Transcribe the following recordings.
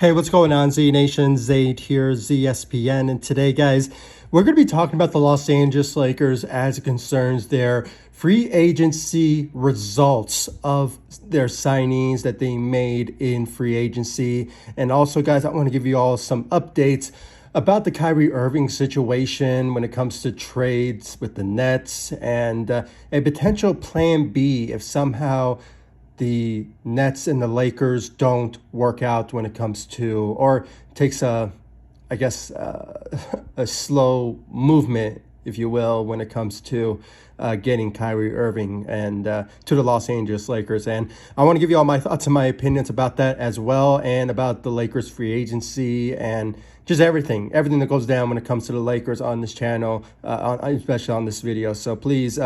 Hey, what's going on, Z Nation? Zaid here, ZSPN. And today, guys, we're going to be talking about the Los Angeles Lakers as it concerns their free agency results of their signings that they made in free agency. And also, guys, I want to give you all some updates about the Kyrie Irving situation when it comes to trades with the Nets and a potential plan B if somehow the Nets and the Lakers don't work out when it comes to, or takes a slow movement, if you will, when it comes to getting Kyrie Irving and to the Los Angeles Lakers. And I want to give you all my thoughts and my opinions about that as well, and about the Lakers free agency and just everything that goes down when it comes to the Lakers on this channel, especially on this video. So please,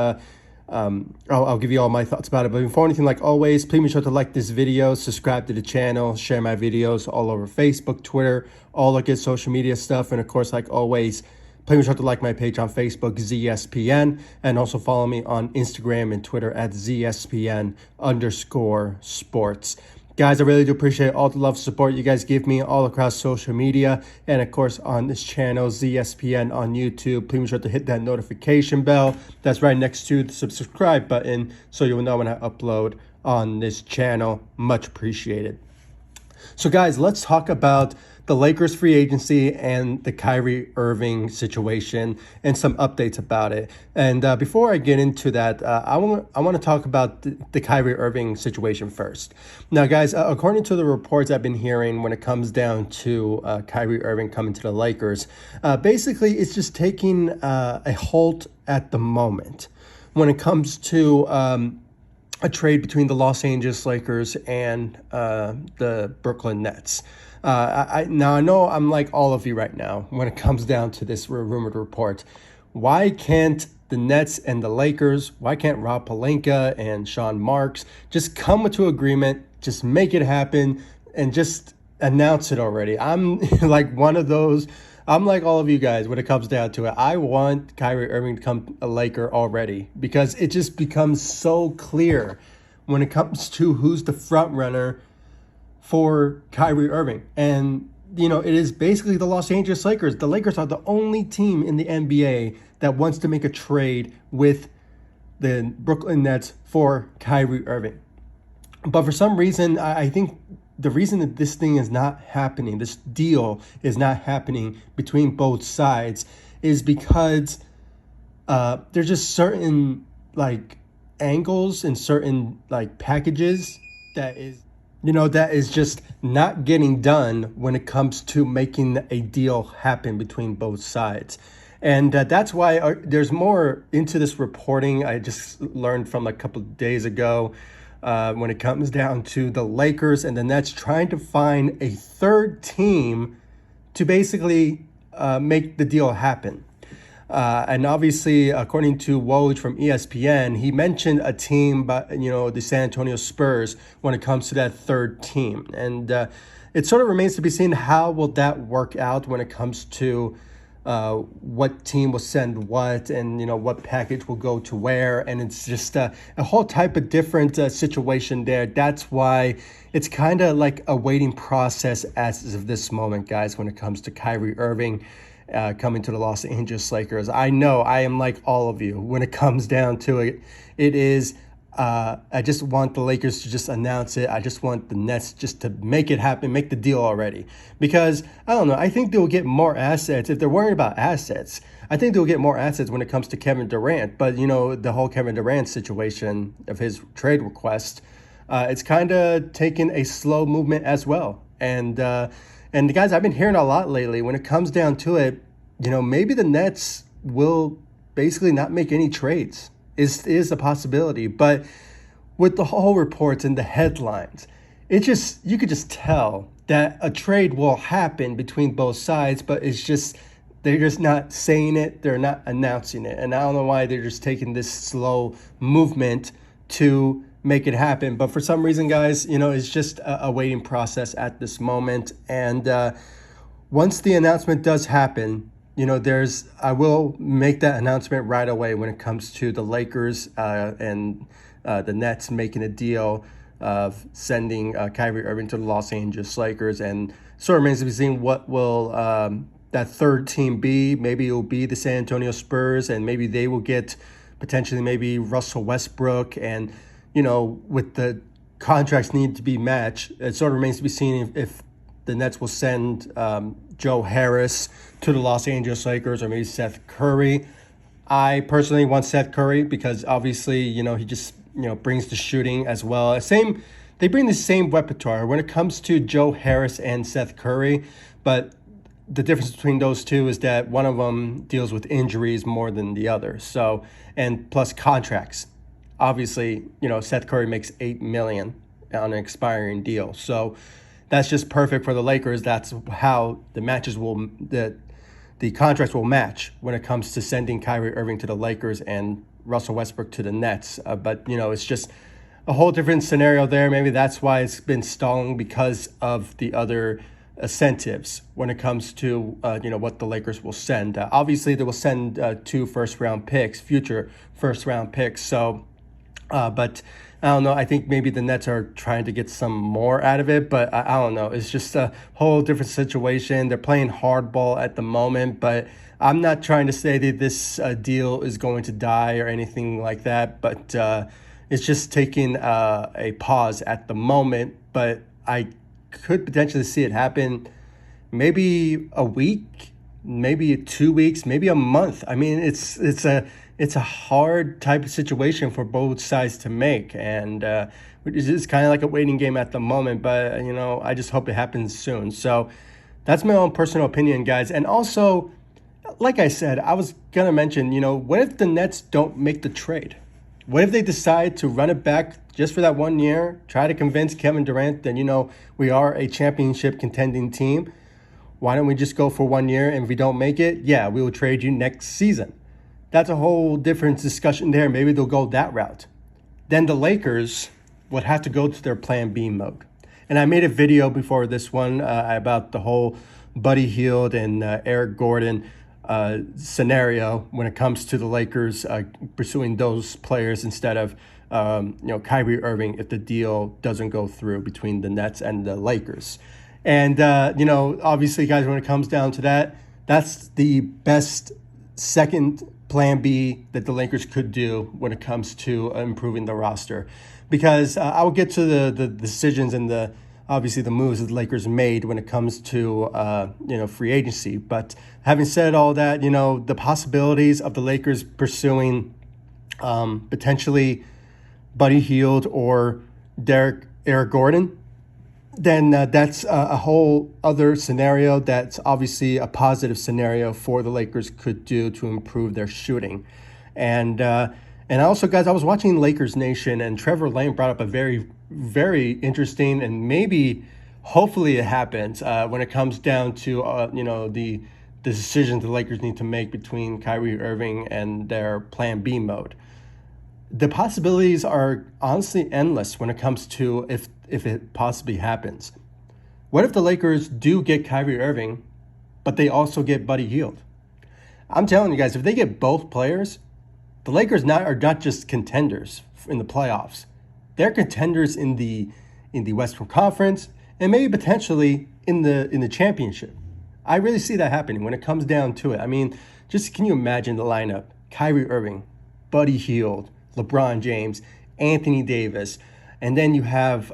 I'll give you all my thoughts about it. But before anything, like always, please be sure to like this video, subscribe to the channel, share my videos all over Facebook, Twitter, all the good social media stuff. And of course, like always, please be sure to like my page on Facebook, ZSPN, and also follow me on Instagram and Twitter at ZSPN_sports. Guys, I really do appreciate all the love and support you guys give me all across social media. And of course, on this channel, ZSPN on YouTube. Please be sure to hit that notification bell that's right next to the subscribe button so you'll know when I upload on this channel. Much appreciated. So guys, let's talk about the Lakers free agency and the Kyrie Irving situation and some updates about it. And before I get into that, I want to talk about the Kyrie Irving situation first. Now, guys, according to the reports I've been hearing when it comes down to Kyrie Irving coming to the Lakers, basically it's just taking a halt at the moment when it comes to a trade between the Los Angeles Lakers and the Brooklyn Nets. Now, I know I'm like all of you right now when it comes down to this rumored report. Why can't the Nets and the Lakers, why can't Rob Pelinka and Sean Marks just come to agreement, just make it happen, and just announce it already? I'm like one of those. I'm like all of you guys when it comes down to it. I want Kyrie Irving to become a Laker already, because it just becomes so clear when it comes to who's the front runner for Kyrie Irving. And, you know, it is basically the Los Angeles Lakers. The Lakers are the only team in the NBA that wants to make a trade with the Brooklyn Nets for Kyrie Irving. But for some reason, I think the reason that this thing is not happening, this deal is not happening between both sides, is because there's just certain like angles and certain like packages that is just not getting done when it comes to making a deal happen between both sides. And that's why there's more into this reporting I just learned from a couple of days ago when it comes down to the Lakers and the Nets trying to find a third team to basically make the deal happen. And obviously, according to Woj from ESPN, he mentioned a team, the San Antonio Spurs, when it comes to that third team. And it sort of remains to be seen how will that work out when it comes to what team will send what, and what package will go to where. And it's just a whole type of different situation there. That's why it's kind of like a waiting process as of this moment, guys, when it comes to Kyrie Irving coming to the Los Angeles Lakers. I know I am like all of you when it comes down to it. It is I just want the Lakers to just announce it. I just want the Nets just to make it happen, make the deal already. Because, I don't know, I think they'll get more assets. If they're worried about assets, I think they'll get more assets when it comes to Kevin Durant. But, the whole Kevin Durant situation of his trade request, it's kind of taken a slow movement as well. And guys, I've been hearing a lot lately when it comes down to it, maybe the Nets will basically not make any trades. Is a possibility. But with the whole reports and the headlines, you could just tell that a trade will happen between both sides, but they're just not saying it, they're not announcing it. And I don't know why they're just taking this slow movement to make it happen. But for some reason, guys, it's just a waiting process at this moment. And once the announcement does happen, I will make that announcement right away when it comes to the Lakers and the Nets making a deal of sending Kyrie Irving to the Los Angeles Lakers, and sort of remains to be seen what will that third team be. Maybe it will be the San Antonio Spurs, and maybe they will get potentially maybe Russell Westbrook. And, with the contracts need to be matched, it sort of remains to be seen if the Nets will send Joe Harris to the Los Angeles Lakers, or maybe Seth Curry. I personally want Seth Curry because obviously, he just, brings the shooting as well. They bring the same repertoire when it comes to Joe Harris and Seth Curry, but the difference between those two is that one of them deals with injuries more than the other. So, and plus contracts. Obviously, Seth Curry makes $8 million on an expiring deal. So that's just perfect for the Lakers. That's how the contracts will match when it comes to sending Kyrie Irving to the Lakers and Russell Westbrook to the Nets. But it's just a whole different scenario there. Maybe that's why it's been stalling, because of the other incentives when it comes to what the Lakers will send. Obviously, they will send 2 first-round picks, future first-round picks. So, but I don't know. I think maybe the Nets are trying to get some more out of it, but I don't know. It's just a whole different situation. They're playing hardball at the moment, but I'm not trying to say that this deal is going to die or anything like that, but it's just taking a pause at the moment. But I could potentially see it happen maybe a week, maybe 2 weeks, maybe a month. I mean, it's a hard type of situation for both sides to make, and it's just kind of like a waiting game at the moment. But I just hope it happens soon. So that's my own personal opinion, guys. And also, like I said, I was gonna mention, what if the Nets don't make the trade? What if they decide to run it back just for that 1 year, try to convince Kevin Durant that, we are a championship contending team? Why don't we just go for 1 year, and if we don't make it, yeah, we will trade you next season. That's a whole different discussion there. Maybe they'll go that route. Then the Lakers would have to go to their plan B mode. And I made a video before this one about the whole Buddy Hield and Eric Gordon scenario when it comes to the Lakers pursuing those players instead of Kyrie Irving if the deal doesn't go through between the Nets and the Lakers. And obviously, guys, when it comes down to that, that's the best second plan B that the Lakers could do when it comes to improving the roster, because I will get to the decisions and obviously the moves that the Lakers made when it comes to free agency. But having said all that, the possibilities of the Lakers pursuing potentially Buddy Hield or Eric Gordon, then that's a whole other scenario. That's obviously a positive scenario for the Lakers could do to improve their shooting. And also, guys, I was watching Lakers Nation, and Trevor Lane brought up a very, very interesting, and maybe hopefully it happens when it comes down to the decisions the Lakers need to make between Kyrie Irving and their plan B mode. The possibilities are honestly endless when it comes to if it possibly happens. What if the Lakers do get Kyrie Irving, but they also get Buddy Hield? I'm telling you guys, if they get both players, the Lakers are not just contenders in the playoffs. They're contenders in the Western Conference, and maybe potentially in the championship. I really see that happening when it comes down to it. I mean, just can you imagine the lineup? Kyrie Irving, Buddy Hield, LeBron James, Anthony Davis, and then you have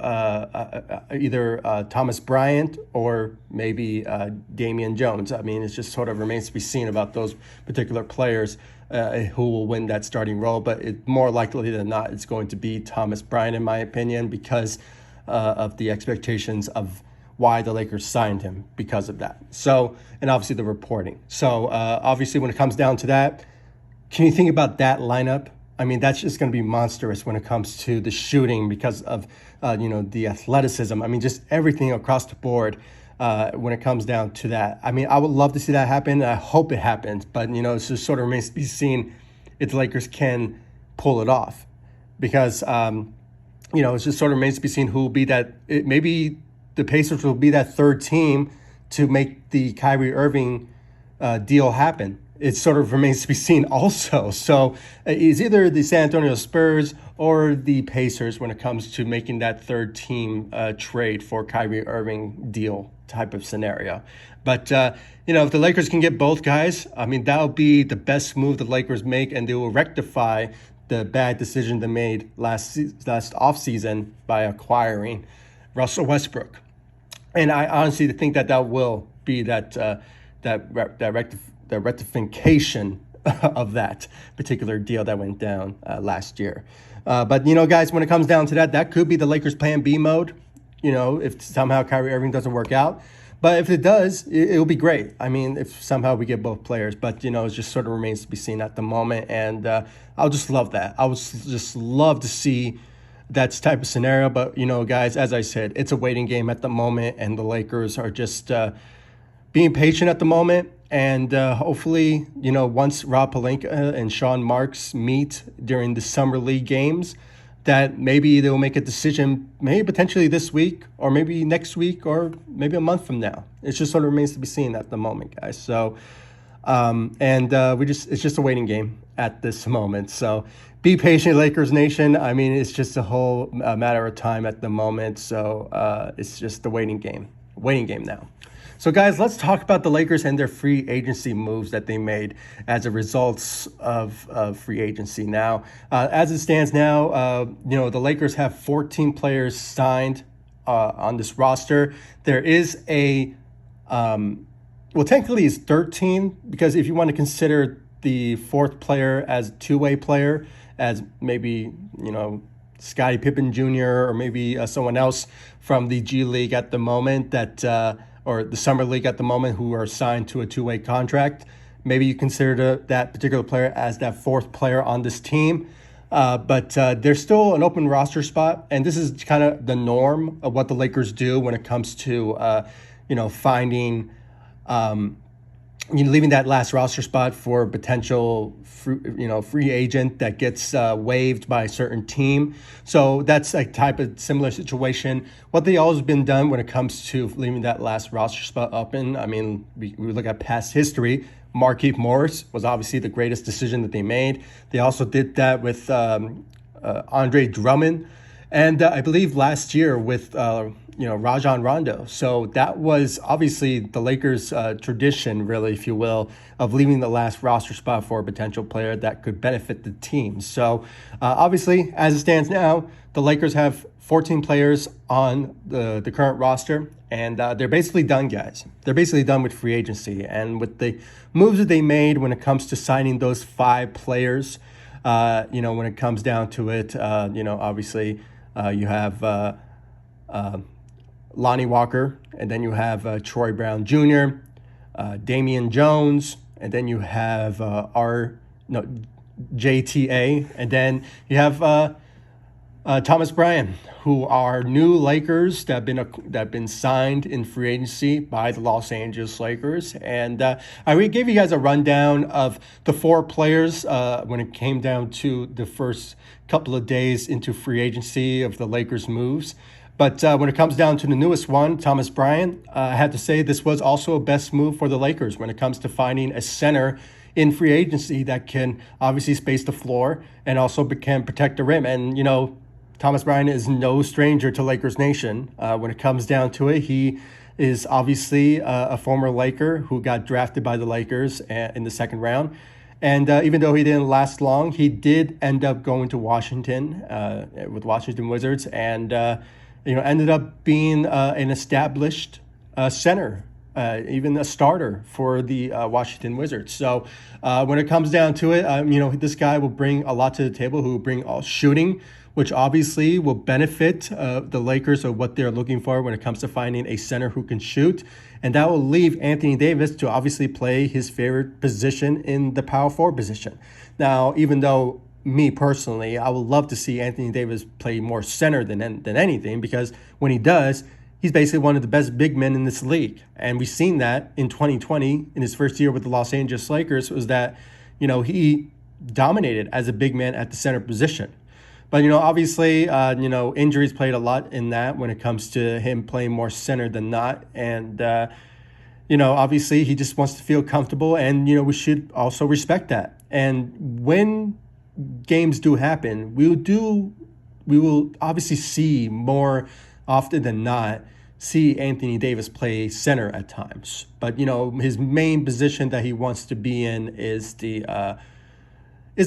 either Thomas Bryant or maybe Damian Jones. I mean, it just sort of remains to be seen about those particular players who will win that starting role. But more likely than not, it's going to be Thomas Bryant, in my opinion, because of the expectations of why the Lakers signed him because of that. So, and obviously the reporting. So, obviously, when it comes down to that, can you think about that lineup? I mean, that's just going to be monstrous when it comes to the shooting because of, the athleticism. I mean, just everything across the board when it comes down to that. I mean, I would love to see that happen. I hope it happens. But, it's just sort of remains to be seen if the Lakers can pull it off. Because, it's just sort of remains to be seen who will be that. Maybe the Pacers will be that third team to make the Kyrie Irving deal happen. it sort of remains to be seen also. So it's either the San Antonio Spurs or the Pacers when it comes to making that third team trade for Kyrie Irving deal type of scenario. But, if the Lakers can get both guys, I mean, that'll be the best move the Lakers make, and they will rectify the bad decision they made last offseason by acquiring Russell Westbrook. And I honestly think that will be that rectification of that particular deal that went down last year. But, guys, when it comes down to that could be the Lakers' plan B mode, if somehow Kyrie Irving doesn't work out. But if it does, it'll be great. I mean, if somehow we get both players. But, it just sort of remains to be seen at the moment. And I'll just love that. I would just love to see that type of scenario. But, guys, as I said, it's a waiting game at the moment. And the Lakers are just being patient at the moment. And hopefully, once Rob Pelinka and Sean Marks meet during the Summer League games, that maybe they'll make a decision, maybe potentially this week or maybe next week or maybe a month from now. It just sort of remains to be seen at the moment, guys. So, it's just a waiting game at this moment. So be patient, Lakers Nation. I mean, it's just a whole matter of time at the moment. So it's just a waiting game now. So, guys, let's talk about the Lakers and their free agency moves that they made as a result of free agency. Now, as it stands now, the Lakers have 14 players signed on this roster. There is technically it's 13, because if you want to consider the fourth player as a two-way player, as maybe, Scottie Pippen Jr. or maybe someone else from the G League at the moment or the Summer League at the moment who are signed to a two-way contract. Maybe you consider that particular player as that fourth player on this team. But there's still an open roster spot. And this is kind of the norm of what the Lakers do when it comes to, finding, leaving that last roster spot for a potential free agent that gets waived by a certain team. So that's a type of similar situation. What they always been done when it comes to leaving that last roster spot open. I mean, we look at past history. Markieff Morris was obviously the greatest decision that they made. They also did that with Andre Drummond, and I believe last year with Rajon Rondo. So that was obviously the Lakers' tradition, really, if you will, of leaving the last roster spot for a potential player that could benefit the team. So obviously, as it stands now, the Lakers have 14 players on the current roster, and they're basically done, guys. They're basically done with free agency. And with the moves that they made when it comes to signing those 5 players, when it comes down to it, obviously you have Lonnie Walker, and then you have Troy Brown Jr., Damian Jones, and then you have JTA, and then you have Thomas Bryant, who are new Lakers that have been signed in free agency by the Los Angeles Lakers. And I already gave you guys a rundown of the 4 players when it came down to the first couple of days into free agency of the Lakers moves. But when it comes down to the newest one, Thomas Bryant, I have to say this was also a best move for the Lakers when it comes to finding a center in free agency that can obviously space the floor and also can protect the rim. And, Thomas Bryant is no stranger to Lakers Nation. When it comes down to it, he is obviously a former Laker who got drafted by the Lakers in the second round. And even though he didn't last long, he did end up going to Washington with Washington Wizards and ended up being an established center, even a starter for the Washington Wizards. So when it comes down to it, this guy will bring a lot to the table, who will bring all shooting, which obviously will benefit the Lakers of what they're looking for when it comes to finding a center who can shoot. And that will leave Anthony Davis to obviously play his favorite position in the power forward position. Now, even though me personally, I would love to see Anthony Davis play more center than anything, because when he does, he's basically one of the best big men in this league. And we've seen that in 2020, in his first year with the Los Angeles Lakers, was that, he dominated as a big man at the center position. But, obviously, injuries played a lot in that when it comes to him playing more center than not. And, obviously he just wants to feel comfortable, and, we should also respect that. And when games do happen, we will obviously see more often than not, see Anthony Davis play center at times. But, his main position that he wants to be in is the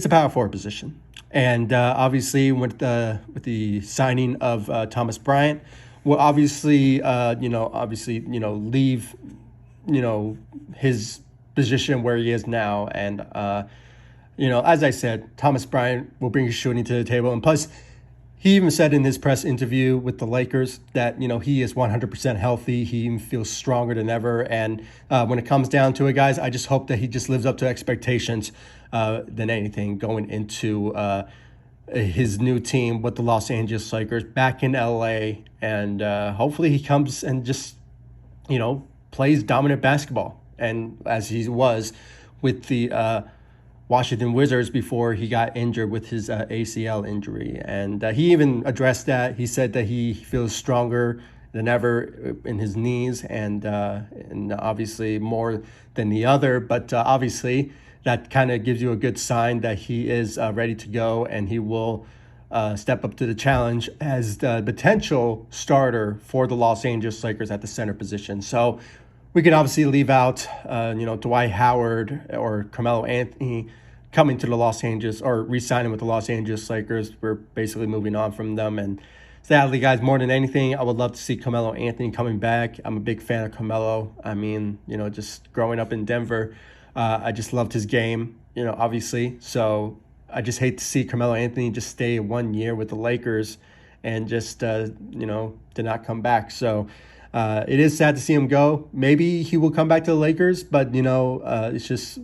power forward position. And obviously with the signing of Thomas Bryant, will obviously leave his position where he is now. And as I said, Thomas Bryant will bring his shooting to the table. And plus, he even said in his press interview with the Lakers that, he is 100% healthy. He even feels stronger than ever. And when it comes down to it, guys, I just hope that he just lives up to expectations than anything going into his new team with the Los Angeles Lakers back in LA. And hopefully he comes and just, plays dominant basketball. And as he was with the Washington Wizards before he got injured with his ACL injury. And he even addressed that. He said that he feels stronger than ever in his knees, and obviously more than the other. But obviously that kind of gives you a good sign that he is ready to go, and he will step up to the challenge as the potential starter for the Los Angeles Lakers at the center position. So we could obviously leave out, Dwight Howard or Carmelo Anthony coming to the Los Angeles or re-signing with the Los Angeles Lakers. We're basically moving on from them. And sadly, guys, more than anything, I would love to see Carmelo Anthony coming back. I'm a big fan of Carmelo. I mean, just growing up in Denver, I just loved his game, obviously. So I just hate to see Carmelo Anthony just stay 1 year with the Lakers and just, did not come back. So it is sad to see him go. Maybe he will come back to the Lakers, but, it's just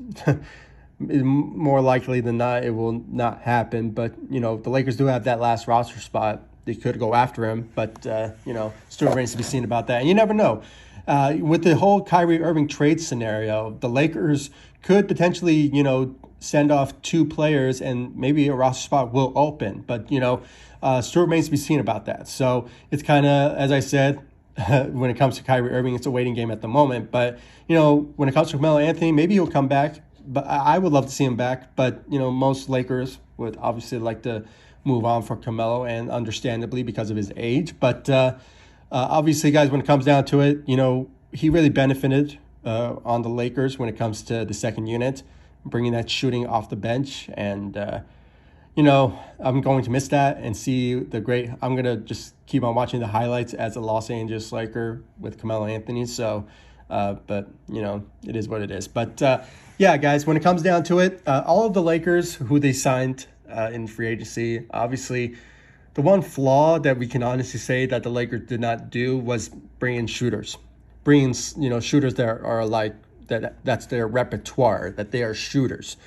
more likely than not, it will not happen. But, the Lakers do have that last roster spot. They could go after him, but, still remains to be seen about that. And you never know. With the whole Kyrie Irving trade scenario, the Lakers could potentially, send off 2 players and maybe a roster spot will open. But, still remains to be seen about that. So it's kind of, as I said, when it comes to Kyrie Irving, it's a waiting game at the moment. But, when it comes to Carmelo Anthony, maybe he'll come back. But I would love to see him back. But, most Lakers would obviously like to move on for Carmelo, and understandably because of his age. But obviously, guys, when it comes down to it, he really benefited on the Lakers when it comes to the second unit, bringing that shooting off the bench. And, I'm going to miss that and see I'm going to just keep on watching the highlights as a Los Angeles Laker with Carmelo Anthony. So, but, it is what it is. But, yeah, guys, when it comes down to it, all of the Lakers who they signed in free agency, obviously, the one flaw that we can honestly say that the Lakers did not do was bring in shooters. Bring in, shooters that are like, that's their repertoire, that they are shooters.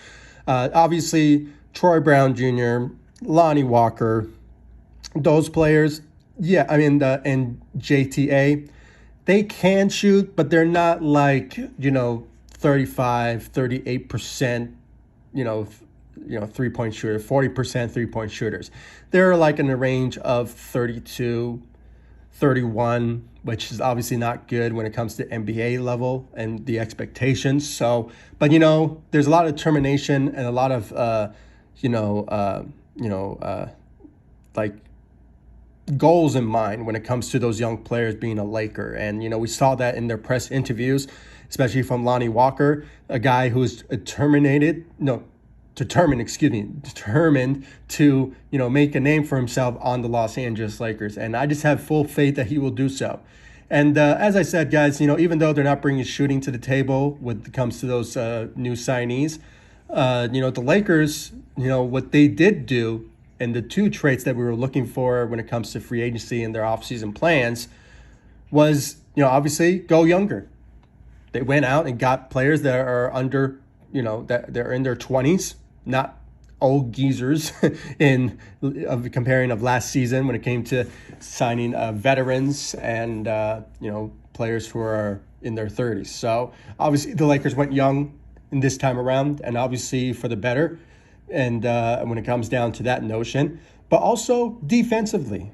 Obviously, Troy Brown Jr., Lonnie Walker, those players, yeah, I mean, and JTA, they can shoot, but they're not like, 35, 38%, three-point shooter, 40% three-point shooters. They're like in the range of 32, 31, which is obviously not good when it comes to NBA level and the expectations. So, but, there's a lot of determination and a lot of, like goals in mind when it comes to those young players being a Laker. And, we saw that in their press interviews, especially from Lonnie Walker, a guy who's determined to, make a name for himself on the Los Angeles Lakers. And I just have full faith that he will do so. And as I said, guys, even though they're not bringing shooting to the table when it comes to those new signees, the Lakers, what they did do and the 2 traits that we were looking for when it comes to free agency and their offseason plans was, obviously go younger. They went out and got players that are under, that they're in their 20s, not old geezers comparing of last season when it came to signing veterans and, players who are in their 30s. So obviously the Lakers went young in this time around, and obviously for the better. And when it comes down to that notion, but also defensively,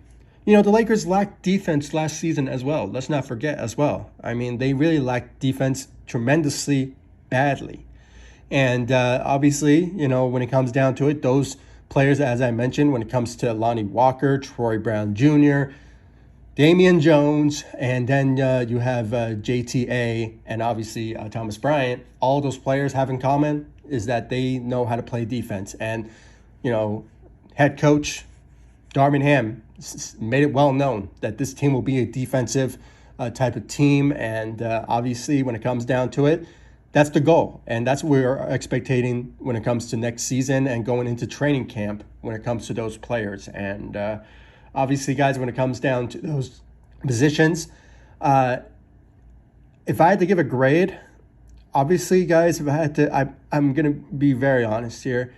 the Lakers lacked defense last season as well. Let's not forget as well. I mean, they really lacked defense tremendously badly. And obviously, when it comes down to it, those players, as I mentioned, when it comes to Lonnie Walker, Troy Brown Jr., Damian Jones, and then you have JTA and obviously Thomas Bryant, all those players have in common is that they know how to play defense. And, head coach Darvin Ham made it well known that this team will be a defensive type of team. And obviously, when it comes down to it, that's the goal. And that's what we're expecting when it comes to next season and going into training camp when it comes to those players. And obviously, guys, when it comes down to those positions, if I had to give a grade, obviously, guys, if I had to, I'm going to be very honest here.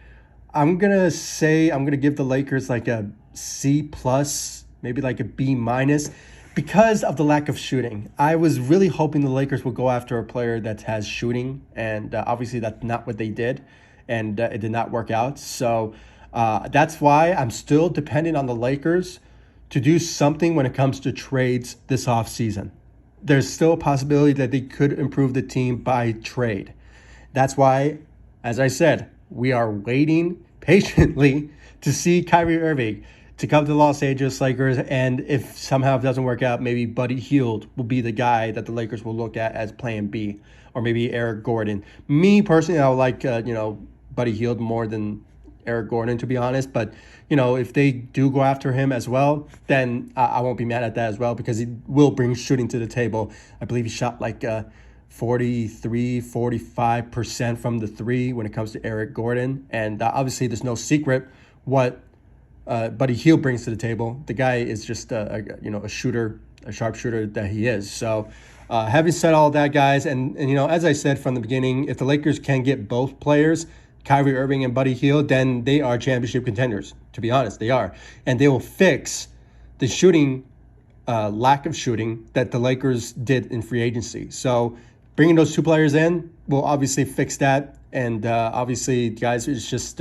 I'm going to give the Lakers like a C plus, maybe like a B minus, because of the lack of shooting. I was really hoping the Lakers would go after a player that has shooting, and obviously that's not what they did, and it did not work out. So that's why I'm still dependent on the Lakers to do something when it comes to trades this offseason. There's still a possibility that they could improve the team by trade. That's why, as I said, we are waiting patiently to see Kyrie Irving to come to the Los Angeles Lakers. And if somehow it doesn't work out, maybe Buddy Hield will be the guy that the Lakers will look at as plan B, or maybe Eric Gordon. Me personally, I would like, Buddy Hield more than Eric Gordon, to be honest. But, if they do go after him as well, then I won't be mad at that as well, because he will bring shooting to the table. I believe he shot like 45% from the three when it comes to Eric Gordon. And obviously there's no secret what Buddy Hield brings to the table. The guy is just a shooter, a sharpshooter that he is. So having said all that, guys, and as I said from the beginning, if the Lakers can get both players, Kyrie Irving and Buddy Hield, then they are championship contenders. To be honest, they are. And they will fix the shooting, lack of shooting that the Lakers did in free agency. So bringing those two players in will obviously fix that. And obviously, guys, it's just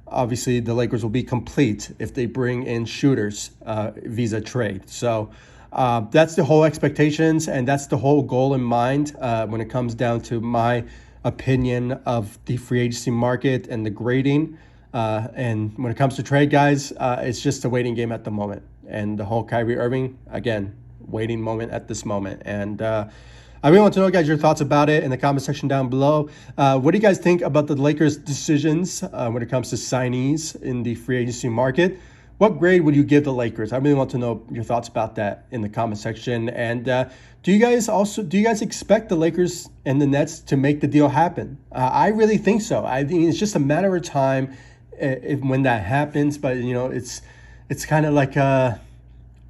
obviously the Lakers will be complete if they bring in shooters via trade. So that's the whole expectations, and that's the whole goal in mind when it comes down to my opinion of the free agency market and the grading. And when it comes to trade, guys, it's just a waiting game at the moment. And the whole Kyrie Irving, again, waiting moment at this moment. And I really want to know, guys, your thoughts about it in the comment section down below. What do you guys think about the Lakers' decisions when it comes to signees in the free agency market? What grade would you give the Lakers? I really want to know your thoughts about that in the comment section. And do you guys expect the Lakers and the Nets to make the deal happen? I really think so. I think it's just a matter of time when that happens. But it's kind of like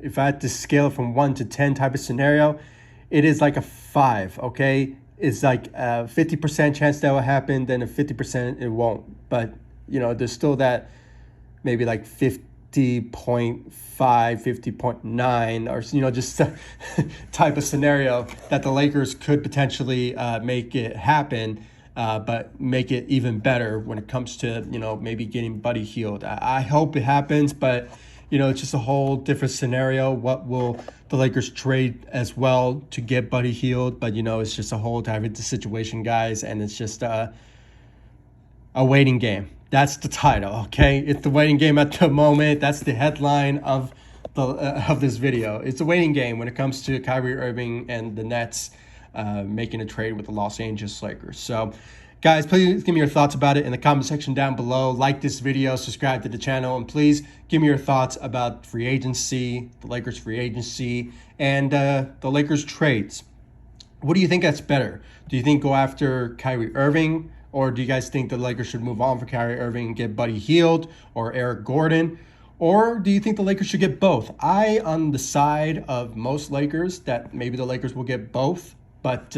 if I had to scale it from 1 to 10 type of scenario, it is like a 5. Okay, it's like a 50% chance that will happen, then a 50% it won't. But there's still that maybe like 50.5, 50.9, or just type of scenario that the Lakers could potentially make it happen, but make it even better when it comes to maybe getting Buddy Hield. I hope it happens, but it's just a whole different scenario. What will the Lakers trade as well to get Buddy Hield? But it's just a whole different situation, guys, and it's just a waiting game. That's the title, okay? It's the waiting game at the moment. That's the headline of this video. It's a waiting game when it comes to Kyrie Irving and the Nets making a trade with the Los Angeles Lakers. So, guys, please give me your thoughts about it in the comment section down below. Like this video, subscribe to the channel, and please give me your thoughts about free agency, the Lakers free agency, and the Lakers trades. What do you think that's better? Do you think go after Kyrie Irving, or do you guys think the Lakers should move on for Kyrie Irving and get Buddy Hield or Eric Gordon? Or do you think the Lakers should get both? I, on the side of most Lakers, that maybe the Lakers will get both. But,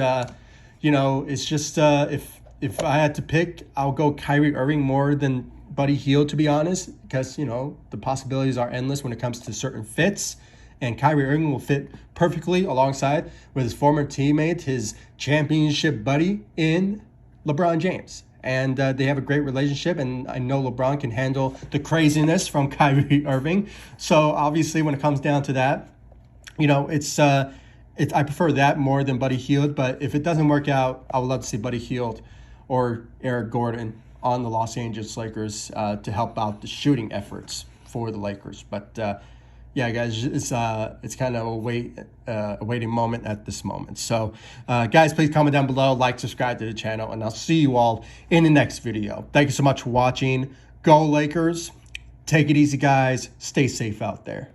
it's just if I had to pick, I'll go Kyrie Irving more than Buddy Hield, to be honest, because, the possibilities are endless when it comes to certain fits. And Kyrie Irving will fit perfectly alongside with his former teammate, his championship buddy in LeBron James. and they have a great relationship, and I know LeBron can handle the craziness from Kyrie Irving. So obviously when it comes down to that, you know, I prefer that more than Buddy Hield, but if it doesn't work out, I would love to see Buddy Hield or Eric Gordon on the Los Angeles Lakers to help out the shooting efforts for the Lakers. But yeah, guys, it's kind of a waiting moment at this moment. So, guys, please comment down below, like, subscribe to the channel, and I'll see you all in the next video. Thank you so much for watching. Go Lakers. Take it easy, guys. Stay safe out there.